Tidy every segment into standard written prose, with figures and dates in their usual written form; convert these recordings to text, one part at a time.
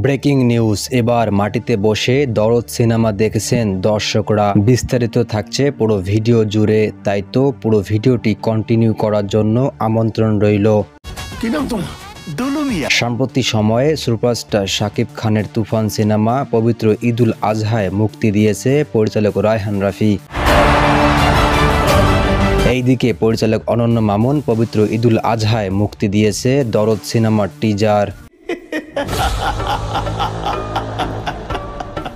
Breaking news, এবার মাটিতে বসে দরদ সিনেমা দেখেছেন দর্শকরা। বিস্তারিত থাকছে পুরো ভিডিও জুড়ে, তাই তো পুরো ভিডিওটি কন্টিনিউ করার জন্য আমন্ত্রণ রইল। সাম্প্রতি সময়ে সুপারস্টার শাকিব খানের তুফান সিনেমা পবিত্র ঈদুল আজহায় মুক্তি দিয়েছে পরিচালক রায়হান রাফি। এইদিকে পরিচালক অনন্য মামুন পবিত্র ঈদুল আজহায় মুক্তি দিয়েছে দরদ সিনেমার টিজার।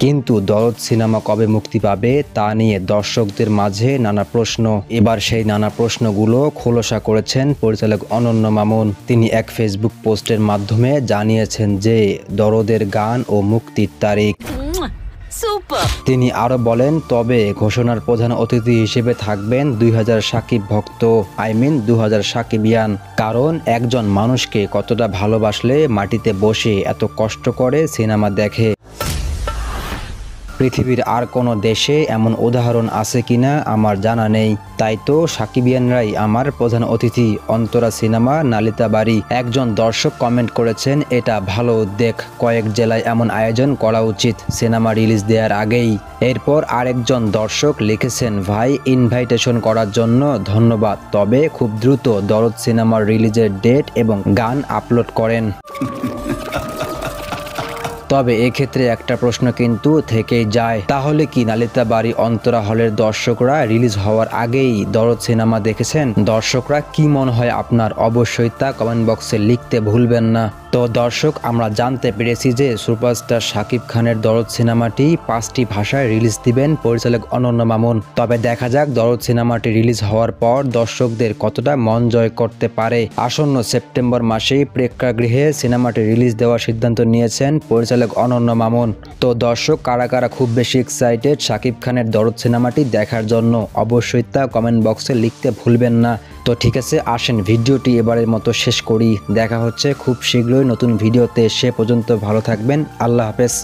কিন্তু দরদ সিনেমা কবে মুক্তি পাবে তা নিয়ে দর্শকদের মাঝে নানা প্রশ্ন। এবার সেই নানা প্রশ্নগুলো খোলসা করেছেন পরিচালক অনন্য মামুন। তিনি এক ফেসবুক পোস্টের মাধ্যমে জানিয়েছেন যে দরদের গান ও মুক্তির তারিখ। তিনি আরো বলেন, তবে ঘোষণার প্রধান অতিথি হিসেবে থাকবেন 2000 সাকিব ভক্ত, 2000 সাকিবিয়ান। কারণ একজন মানুষকে কতটা ভালোবাসলে মাটিতে বসে এত কষ্ট করে সিনেমা দেখে। পৃথিবীর আর কোনো দেশে এমন উদাহরণ আছে কিনা আমার জানা নেই। তাই তো সাকিবিয়ানরাই আমার প্রধান অতিথি। অন্তরা সিনেমা নালিতাবাড়ি। একজন দর্শক কমেন্ট করেছেন, এটা ভালো উদ্যোগ, কয়েক জেলায় এমন আয়োজন করা উচিত সিনেমা রিলিজ দেওয়ার আগেই। এরপর আরেকজন দর্শক লিখেছেন, ভাই ইনভাইটেশন করার জন্য ধন্যবাদ, তবে খুব দ্রুত দরদ সিনেমার রিলিজের ডেট এবং গান আপলোড করেন। তবে এক্ষেত্রে একটা প্রশ্ন কিন্তু থেকেই যায়, তাহলে কি নালিতাবাড়ি অন্তরা হলের দর্শকরা রিলিজ হওয়ার আগেই দরদ সিনেমা দেখেছেন? দর্শকরা কি মনে হয় আপনার? অবশ্যই তা কমেন্ট বক্সে লিখতে ভুলবেন না। তো দর্শক, আমরা জানতে পেরেছি যে সুপারস্টার শাকিব খানের দরদ সিনেমাটি 5টি ভাষায় রিলিজ দিবেন পরিচালক অনন্য মামুন। তবে দেখা যাক দরদ সিনেমাটি রিলিজ হওয়ার পর দর্শকদের কতটা মন জয় করতে পারে। আসন্ন সেপ্টেম্বর মাসেই প্রেক্ষাগৃহে সিনেমাটি রিলিজ দেওয়ার সিদ্ধান্ত নিয়েছেন পরিচালক অনন্য মামুন। তো দর্শক, কারা কারা খুব বেশি এক্সাইটেড শাকিব খানের দরদ সিনেমাটি দেখার জন্য? অবশ্যই তা কমেন্ট বক্সে লিখতে ভুলবেন না। তো ঠিক আছে, আসেন ভিডিওটি এবারের মতো শেষ করি। দেখা হচ্ছে খুব শীঘ্রই নতুন ভিডিওতে। সে পর্যন্ত ভালো থাকবেন। আল্লাহ হাফেজ।